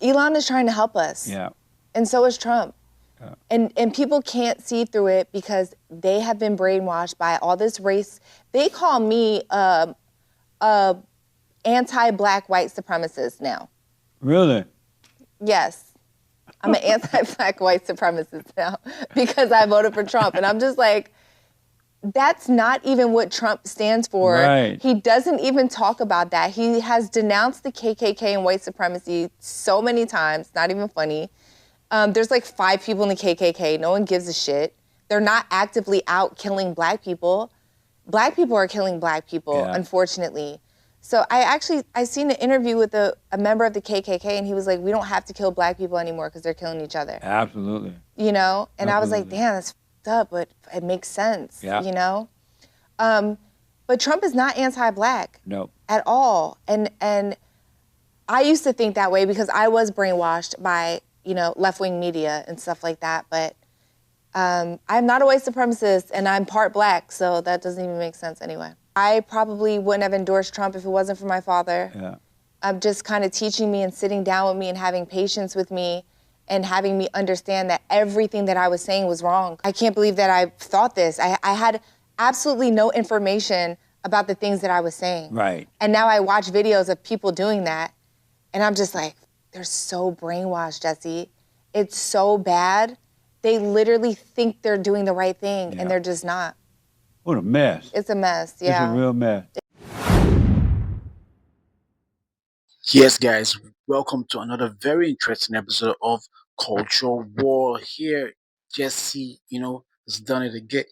Elon is trying to help us. Yeah. And so is Trump. Yeah. And people can't see through it because they have been brainwashed by all this race. They call me a anti-black white supremacist now. Really? Yes. I'm an anti-black white supremacist now because I voted for Trump. And I'm just like, that's not even what Trump stands for. Right. He doesn't even talk about that. He has denounced the KKK and white supremacy so many times, not even funny. There's like 5 people in the KKK. No one gives a shit. They're not actively out killing black people. Black people are killing black people, unfortunately. So I seen an interview with a member of the KKK, and he was like, we don't have to kill black people anymore because they're killing each other. Absolutely. You know? And Absolutely. I was like, damn, that's fucked up, but it makes sense, you know? But Trump is not anti-black at all. And I used to think that way because I was brainwashed by, you know, left-wing media and stuff like that. But I'm not a white supremacist, and I'm part black, so that doesn't even make sense anyway. I probably wouldn't have endorsed Trump if it wasn't for my father. Just kind of teaching me and sitting down with me and having patience with me and having me understand that everything that I was saying was wrong. I can't believe that I thought this. I had absolutely no information about the things that I was saying. Right. And now I watch videos of people doing that, and I'm just like, they're so brainwashed, Jesse. It's so bad. They literally think they're doing the right thing, and they're just not. What a mess. It's a mess, yeah. It's a real mess. Yes, guys, welcome to another very interesting episode of Culture War. Here, Jesse, has done it again.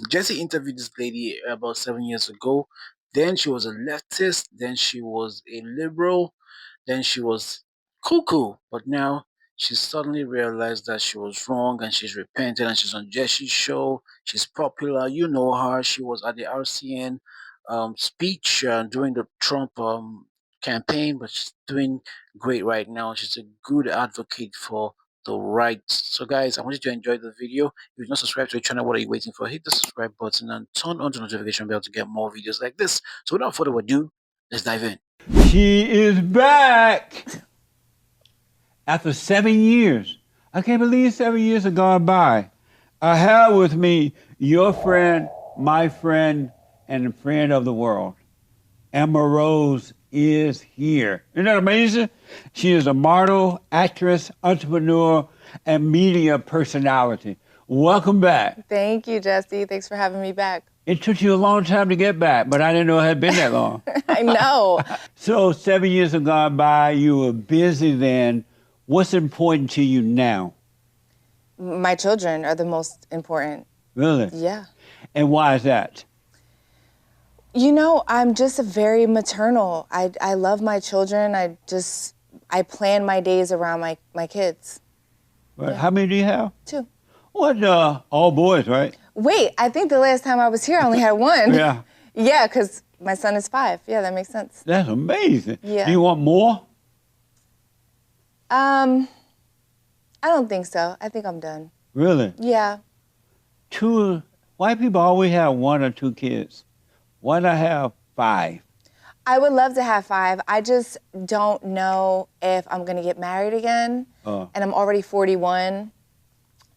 Jesse interviewed this lady about 7 years ago. Then she was a leftist. Then she was a liberal. Then she was cuckoo. But now she suddenly realized that she was wrong and she's repented and she's on Jesse's show. She's popular. You know her. She was at the RCN speech during the Trump campaign, but she's doing great right now. She's a good advocate for the rights. So guys, I want you to enjoy the video. If you're not subscribed to the channel, what are you waiting for? Hit the subscribe button and turn on the notification bell to get more videos like this. So without further ado, let's dive in. She is back after 7 years. I can't believe 7 years have gone by. I have with me your friend, my friend, and the friend of the world. Emma Rose is here. Isn't that amazing? She is a model, actress, entrepreneur, and media personality. Welcome back. Thank you, Jesse. Thanks for having me back. It took you a long time to get back, but I didn't know it had been that long. I know. So 7 years have gone by. You were busy then. What's important to you now? My children are the most important. Really? Yeah. And why is that? You know, I'm just very maternal. I love my children. I plan my days around my kids. Right. Yeah. How many do you have? 2. What, all boys, right? Wait, I think the last time I was here I only had 1. Yeah. Yeah, because my son is 5. Yeah, that makes sense. That's amazing. Yeah. Do you want more? I don't think so. I think I'm done. Really? Yeah. 2, white people always have 1 or 2 kids. Why not have 5? I would love to have 5. I just don't know if I'm going to get married again. And I'm already 41.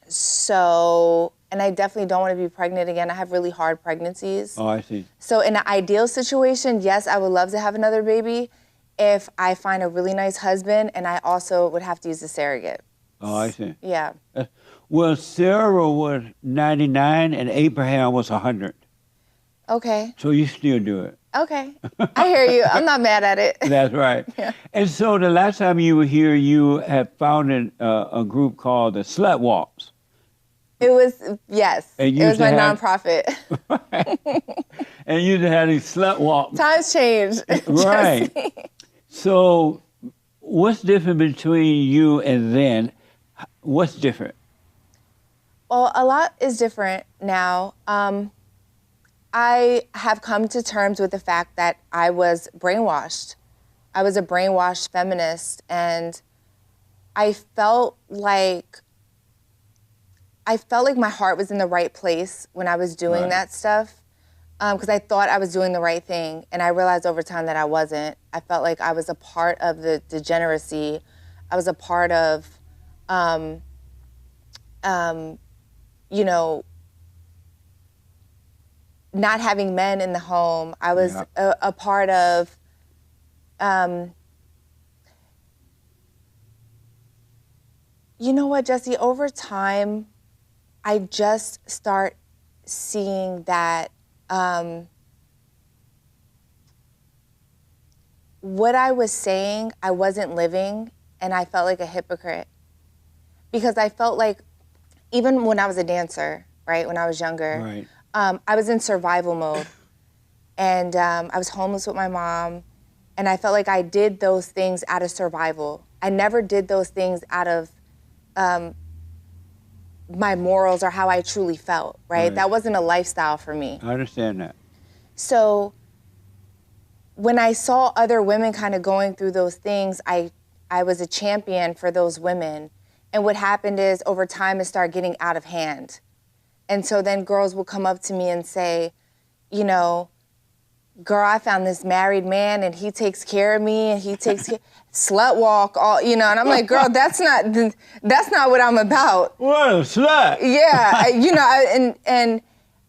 So, and I definitely don't want to be pregnant again. I have really hard pregnancies. Oh, I see. So in an ideal situation, yes, I would love to have another baby if I find a really nice husband, and I also would have to use a surrogate. Oh, I see. Yeah. Well, Sarah was 99 and Abraham was 100. Okay. So you still do it. Okay. I hear you. I'm not mad at it. That's right. Yeah. And so the last time you were here, you had founded a group called the Slut Walks. It was, yes. It was my nonprofit. And you had these slut walks. Times change. Right. So what's different between you and then? What's different? Well, a lot is different now. I have come to terms with the fact that I was brainwashed. I was a brainwashed feminist, and I felt like my heart was in the right place when I was doing that stuff, because I thought I was doing the right thing, and I realized over time that I wasn't. I felt like I was a part of the degeneracy. I was a part of, you know, not having men in the home. I was a part of, you know what, Jesse, over time, I just start seeing that what I was saying, I wasn't living, and I felt like a hypocrite. Because I felt like, even when I was a dancer, right, when I was younger, I was in survival mode. And I was homeless with my mom, and I felt like I did those things out of survival. I never did those things out of my morals or how I truly felt, right? That wasn't a lifestyle for me. I understand that. So when I saw other women kind of going through those things, I was a champion for those women. And what happened is, over time, it started getting out of hand. And so then girls would come up to me and say, you know, girl, I found this married man and he takes care of me and he takes care, slut walk, all, you know, and I'm like, girl, that's not what I'm about. What a slut. Yeah, you know, and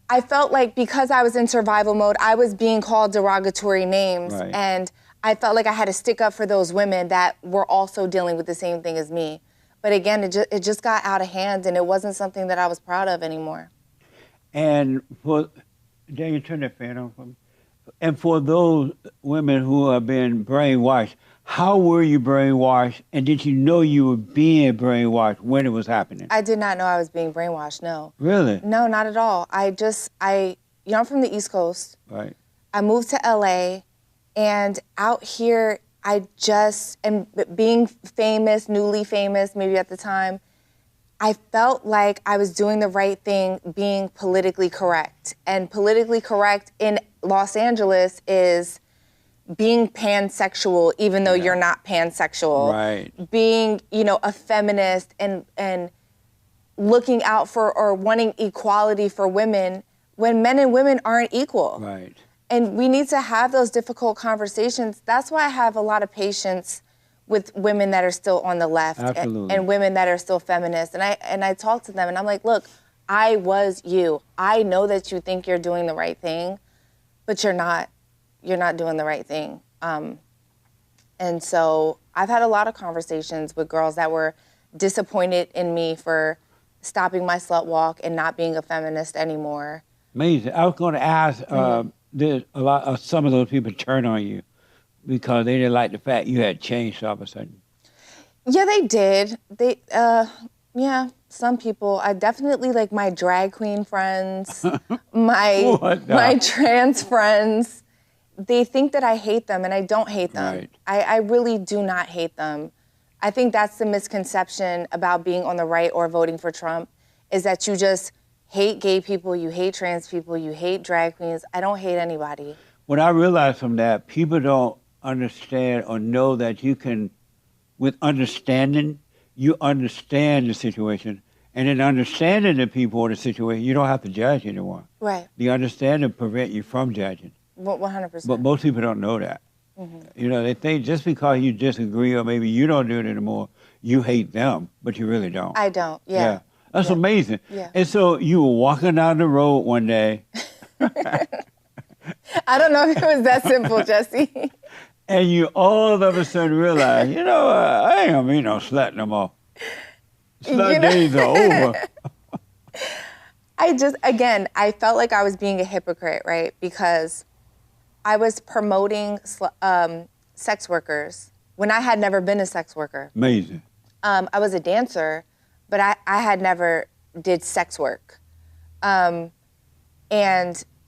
I felt like because I was in survival mode, I was being called derogatory names. And I felt like I had to stick up for those women that were also dealing with the same thing as me. But again, it just got out of hand, and it wasn't something that I was proud of anymore. And for, Daniel, turn that fan on for me. And for those women who have been brainwashed, how were you brainwashed, and did you know you were being brainwashed when it was happening? I did not know I was being brainwashed, no. Really? No, not at all. You know, I'm from the East Coast. Right. I moved to LA, and out here, and being famous, newly famous, maybe at the time, I felt like I was doing the right thing, being politically correct. And politically correct in Los Angeles is being pansexual, even though you're not pansexual. Right. Being, you know, a feminist and looking out for or wanting equality for women when men and women aren't equal. Right. And we need to have those difficult conversations. That's why I have a lot of patience with women that are still on the left and women that are still feminists. And I talk to them and I'm like, look, I was you. I know that you think you're doing the right thing, but you're not doing the right thing. And so I've had a lot of conversations with girls that were disappointed in me for stopping my slut walk and not being a feminist anymore. Amazing. I was going to ask, did some of those people turn on you because they didn't like the fact you had changed all of a sudden? Yeah, they did. Yeah, some people. I definitely like my drag queen friends, my trans friends. They think that I hate them, and I don't hate them. Right. I really do not hate them. I think that's the misconception about being on the right or voting for Trump, is that you just hate gay people, you hate trans people, you hate drag queens. I don't hate anybody. What I realized from that, people don't understand or know that you can, with understanding, you understand the situation. And in understanding the people or the situation, you don't have to judge anyone. Right. The understanding prevent you from judging. 100%. But most people don't know that. You know, they think just because you disagree or maybe you don't do it anymore, you hate them, but you really don't. I don't, yeah. That's amazing. Yeah. And so you were walking down the road one day. I don't know if it was that simple, Jesse. And you all of a sudden realize, you know, I ain't gonna be no slut no more. Slut days are over. I felt like I was being a hypocrite, right? Because I was promoting sex workers when I had never been a sex worker. Amazing. I was a dancer, but I had never did sex work. And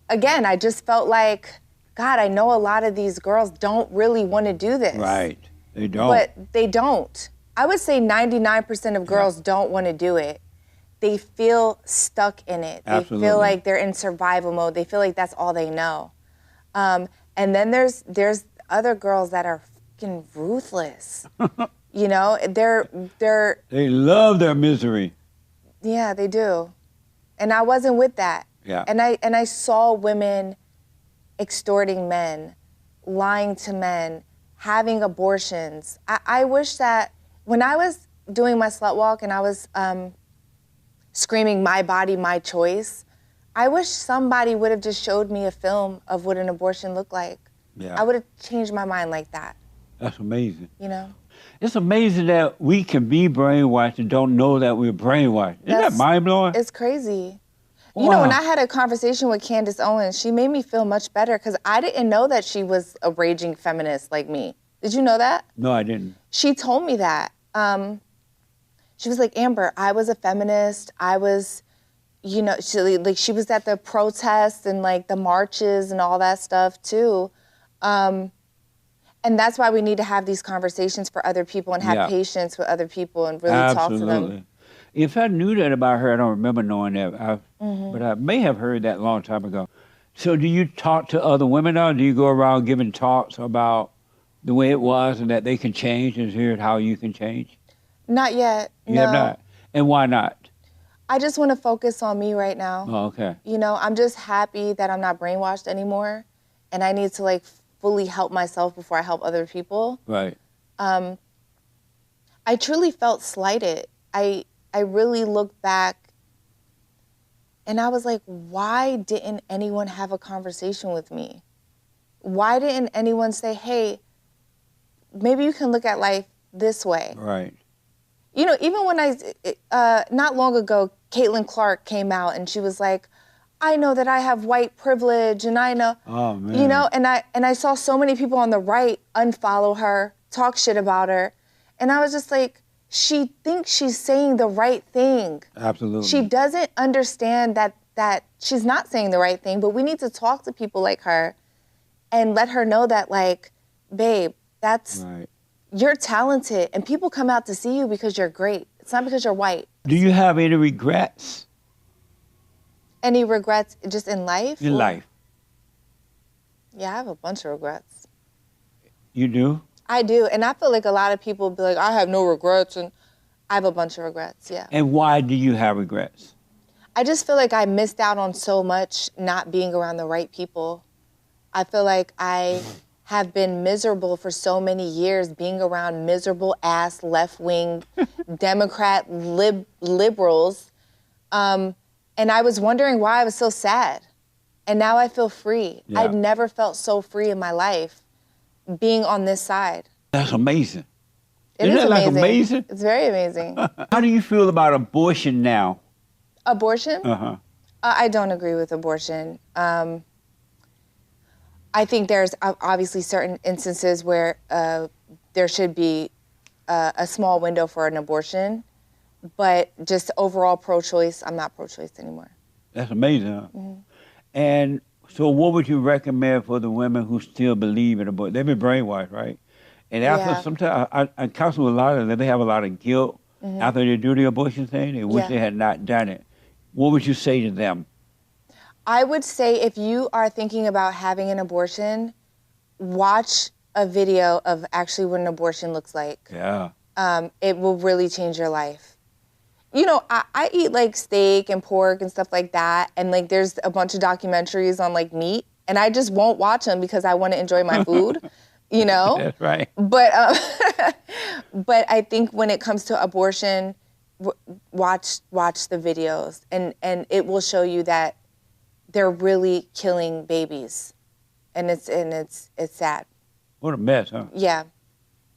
again, I just felt like, God, I know a lot of these girls don't really want to do this. Right, they don't. But they don't. I would say 99% of girls don't want to do it. They feel stuck in it. Absolutely. They feel like they're in survival mode. They feel like that's all they know. And then there's other girls that are fucking ruthless. You know, they love their misery. Yeah, they do. And I wasn't with that. Yeah. And I saw women extorting men, lying to men, having abortions. I wish that when I was doing my slut walk and I was screaming, my body, my choice, I wish somebody would have just showed me a film of what an abortion looked like. Yeah. I would have changed my mind like that. That's amazing. You know? It's amazing that we can be brainwashed and don't know that we're brainwashed. Isn't that mind-blowing? It's crazy. Wow. You know, when I had a conversation with Candice Owen, she made me feel much better because I didn't know that she was a raging feminist like me. Did you know that? No, I didn't. She told me that. She was like, Amber, I was a feminist. I was, you know, she was at the protests and like the marches and all that stuff too. And that's why we need to have these conversations for other people and have patience with other people and really talk to them. If I knew that about her, I don't remember knowing that, but I may have heard that a long time ago. So do you talk to other women now? Do you go around giving talks about the way it was and that they can change, and here's how you can change? Not yet, You have not? And why not? I just want to focus on me right now. Oh, okay. You know, I'm just happy that I'm not brainwashed anymore, and I need to like fully help myself before I help other people. Right. I truly felt slighted. I really looked back and I was like, why didn't anyone have a conversation with me? Why didn't anyone say, hey, maybe you can look at life this way? Right. You know, even when not long ago, Caitlin Clark came out and she was like, I know that I have white privilege and I know, you know, and I saw so many people on the right unfollow her, talk shit about her. And I was just like, she thinks she's saying the right thing. Absolutely. She doesn't understand that she's not saying the right thing, but we need to talk to people like her and let her know that, like, babe, that's, you're talented and people come out to see you because you're great. It's not because you're white. Do you have any regrets? Any regrets just in life? In life. Yeah, I have a bunch of regrets. You do? I do, and I feel like a lot of people be like, I have no regrets, and I have a bunch of regrets, yeah. And why do you have regrets? I just feel like I missed out on so much not being around the right people. I feel like I have been miserable for so many years being around miserable ass left-wing Democrat liberals. And I was wondering why I was so sad. And now I feel free. Yeah. I've never felt so free in my life being on this side. That's amazing. Isn't that like amazing? It's very amazing. How do you feel about abortion now? Abortion? I don't agree with abortion. I think there's obviously certain instances where there should be a small window for an abortion, but just overall pro-choice, I'm not pro-choice anymore. That's amazing, huh? And so what would you recommend for the women who still believe in abortion? They've been brainwashed, right? And after sometimes, I counsel a lot of them, they have a lot of guilt after they do the abortion thing. They wish they had not done it. What would you say to them? I would say if you are thinking about having an abortion, watch a video of actually what an abortion looks like. Yeah. It will really change your life. You know, I eat like steak and pork and stuff like that, and like there's a bunch of documentaries on like meat, and I just won't watch them because I want to enjoy my food, you know? That's right. But I think when it comes to abortion, watch the videos, and it will show you that they're really killing babies, and it's sad. What a mess, huh? Yeah.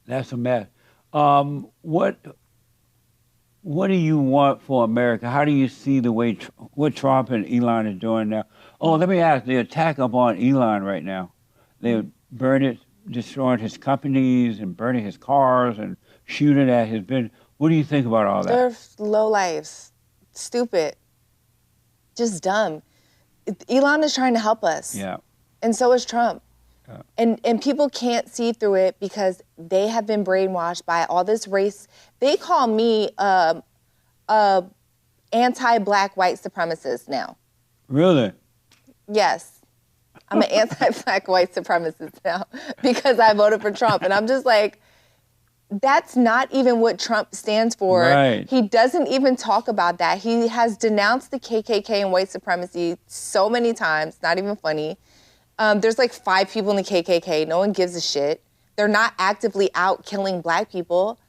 That's a mess. What do you want for America? How do you see the way what Trump and Elon are doing now? Oh, let me ask, the attack upon Elon right now. They're destroying his companies and burning his cars and shooting at his business. What do you think about all that? They're low lives, stupid, just dumb. Elon is trying to help us. Yeah. And so is Trump. And people can't see through it because they have been brainwashed by all this race. They call me anti-black white supremacist now. Really? Yes. I'm an anti-black white supremacist now because I voted for Trump. And I'm just like, that's not even what Trump stands for. Right. He doesn't even talk about that. He has denounced the KKK and white supremacy so many times, not even funny. There's like 5 people in the KKK. No one gives a shit. They're not actively out killing black people.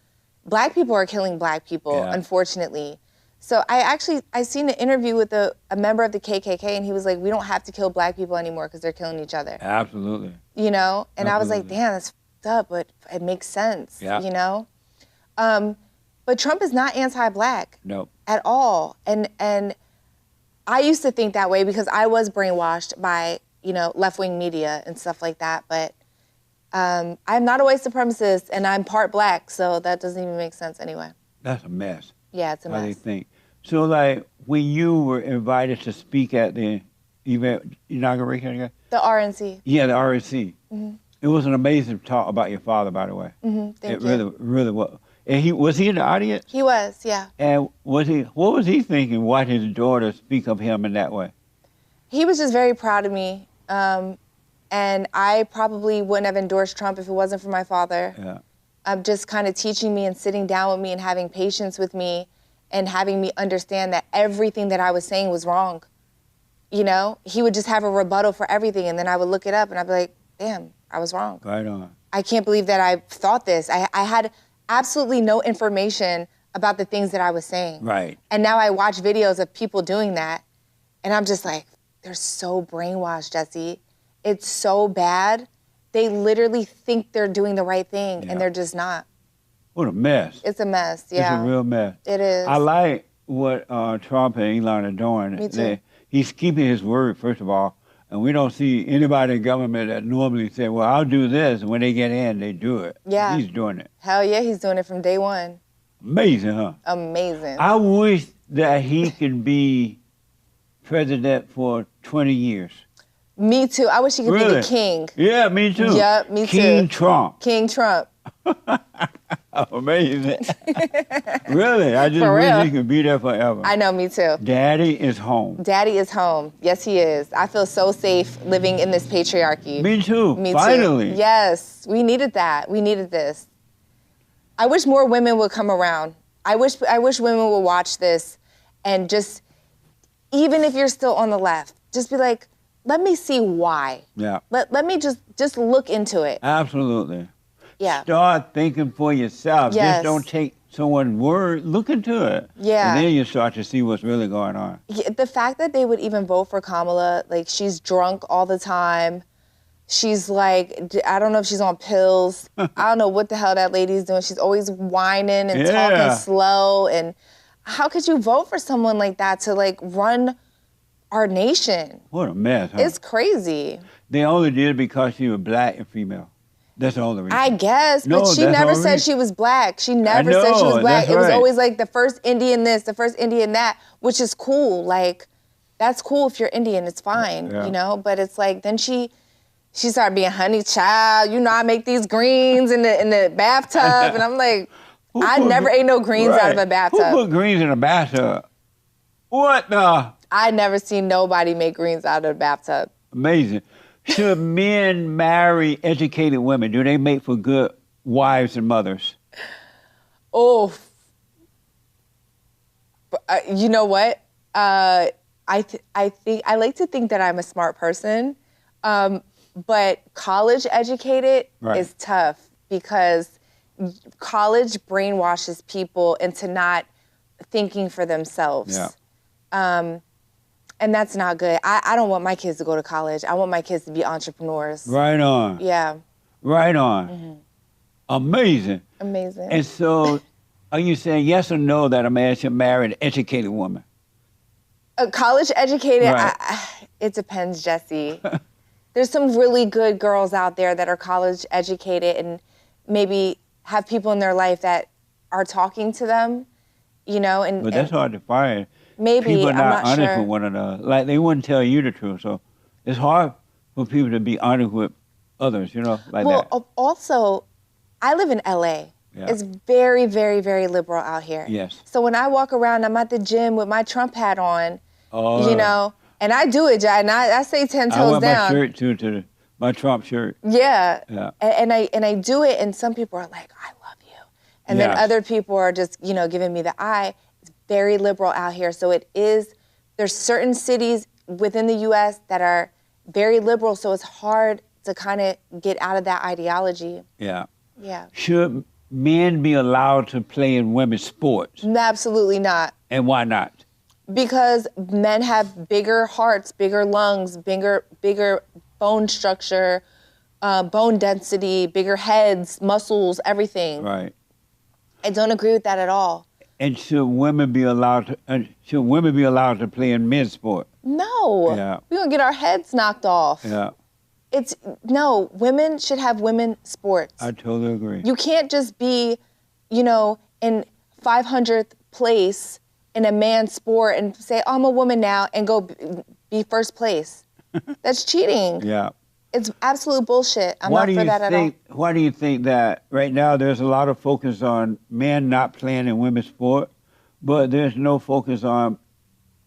Black people are killing Black people, unfortunately. So I seen an interview with a member of the KKK, and he was like, we don't have to kill Black people anymore because they're killing each other. Absolutely. You know? And Absolutely. I was like, damn, that's fucked up, but it makes sense, you know? But Trump is not anti-Black at all. And I used to think that way because I was brainwashed by, you know, left-wing media and stuff like that. But I'm not a white supremacist, and I'm part Black, so that doesn't even make sense anyway. That's a mess. Yeah, it's a mess. How they think. So, like, when you were invited to speak at the event inauguration? The RNC. Yeah, the RNC. Mm-hmm. It was an amazing talk about your father, by the way. Mm-hmm. Thank you. It really was. And was he in the audience? He was, yeah. And what was he thinking watching his daughter speak of him in that way? He was just very proud of me. And I probably wouldn't have endorsed Trump if it wasn't for my father. Yeah. Just kind of teaching me and sitting down with me and having patience with me and having me understand that everything that I was saying was wrong. You know, he would just have a rebuttal for everything, and then I would look it up and I'd be like, damn, I was wrong. Right on. I can't believe that I thought this. I had absolutely no information about the things that I was saying. Right. And now I watch videos of people doing that, and I'm just like, they're so brainwashed, Jesse. It's so bad. They literally think they're doing the right thing, and they're just not. What a mess. It's a mess, yeah. It's a real mess. It is. I like what Trump and Elon are doing. Me too. He's keeping his word, first of all, and we don't see anybody in government that normally say, well, I'll do this, and when they get in, they do it. Yeah. He's doing it. Hell yeah, he's doing it from day one. Amazing, huh? Amazing. I wish that he could be president for 20 years. Me too. I wish he could be the king. Yeah, me too. Yep, me too. King Trump. King Trump. Amazing. Really, I just wish he could be there forever. I know, me too. Daddy is home. Daddy is home. Yes, he is. I feel so safe living in this patriarchy. Me too. Me Finally. too. Yes, we needed that. We needed this. I wish more women would come around. I wish women would watch this and just, even if you're still on the left, just be like, let me see why. Yeah. Let me just look into it. Absolutely. Yeah. Start thinking for yourself. Yes. Just don't take someone's word. Look into it. Yeah. And then you start to see what's really going on. Yeah, the fact that they would even vote for Kamala, like, she's drunk all the time. She's like, I don't know if she's on pills. I don't know what the hell that lady's doing. She's always whining and talking slow. And how could you vote for someone like that to, like, run our nation? What a mess, huh? It's crazy. They only did it because she was black and female. That's the only reason. I guess, but she never said she was black. She never said she was black. It was always like the first Indian this, the first Indian that, which is cool. Like, that's cool if you're Indian, it's fine, you know? But it's like, then she started being honey child. You know, I make these greens in the bathtub. And I'm like, I never ate no greens out of a bathtub. Who put greens in a bathtub? What the? I never seen nobody make greens out of a bathtub. Amazing. Should men marry educated women? Do they make for good wives and mothers? Oh, you know what? I like to think that I'm a smart person, but college educated is tough because college brainwashes people into not thinking for themselves. Yeah. And that's not good. I don't want my kids to go to college. I want my kids to be entrepreneurs. Right on. Yeah. Right on. Mm-hmm. Amazing. Amazing. And so, are you saying yes or no that a man should marry an educated woman? College educated, it depends, Jesse. There's some really good girls out there that are college educated and maybe have people in their life that are talking to them, you know. But that's hard to find. Maybe, people are not honest sure. with one another. Like, they wouldn't tell you the truth. So it's hard for people to be honest with others, you know, like that. Well, also, I live in L.A. Yeah. It's very, very, very liberal out here. Yes. So when I walk around, I'm at the gym with my Trump hat on, you know, and I do it, and I say 10 toes down. I wear my shirt, too, my Trump shirt. Yeah. And I do it, and some people are like, I love you. And then other people are just, you know, giving me the eye. Very liberal out here. So there's certain cities within the U.S. that are very liberal, so it's hard to kind of get out of that ideology. Yeah. Yeah. Should men be allowed to play in women's sports? Absolutely not. And why not? Because men have bigger hearts, bigger lungs, bigger bone structure, bone density, bigger heads, muscles, everything. Right. I don't agree with that at all. And should women be allowed to play in men's sport? No. Yeah. We're gonna get our heads knocked off. Yeah. No, women should have women sports. I totally agree. You can't just be, in 500th place in a man's sport and say, oh, I'm a woman now, and go be first place. That's cheating. Yeah. It's absolute bullshit. I'm not for that at all. Why do you think that right now there's a lot of focus on men not playing in women's sport, but there's no focus on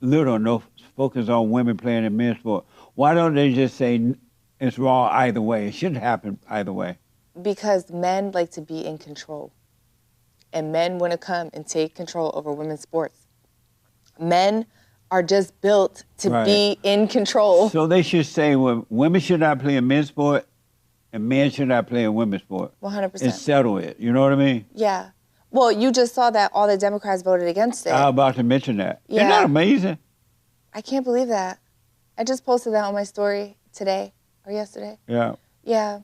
women playing in men's sport? Why don't they just say it's wrong either way? It shouldn't happen either way. Because men like to be in control. And men want to come and take control over women's sports. Men are just built to be in control. So they should say, well, women should not play in men's sport and men should not play in women's sport. 100%. And settle it. You know what I mean? Yeah. Well, you just saw that all the Democrats voted against it. I was about to mention that. Yeah. Isn't that amazing? I can't believe that. I just posted that on my story today or yesterday. Yeah. Yeah.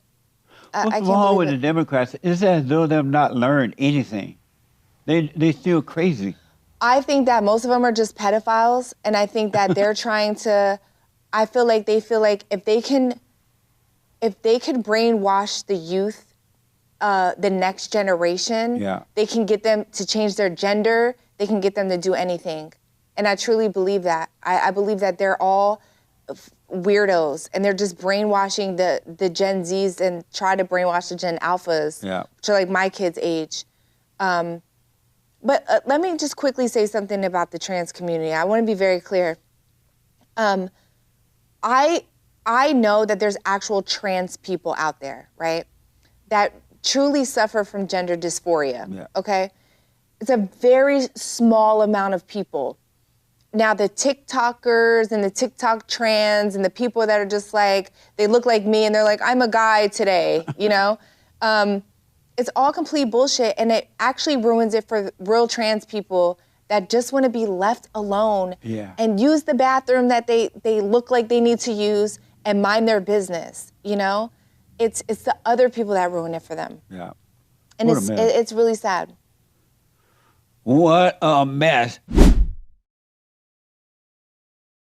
What's wrong with the Democrats? It's as though they've not learned anything. They still crazy. I think that most of them are just pedophiles, and I think that they're trying to. I feel like they feel like if they could brainwash the youth, the next generation, they can get them to change their gender. They can get them to do anything, and I truly believe that. I believe that they're all weirdos, and they're just brainwashing the Gen Zs and try to brainwash the Gen Alphas, which are like my kids' age. But let me just quickly say something about the trans community. I want to be very clear. I know that there's actual trans people out there, right, that truly suffer from gender dysphoria, okay? It's a very small amount of people. Now, the TikTokers and the TikTok trans and the people that are just like, they look like me and they're like, I'm a guy today, it's all complete bullshit, and it actually ruins it for real trans people that just want to be left alone and use the bathroom that they look like they need to use and mind their business, It's the other people that ruin it for them. Yeah. And it's really sad. What a mess.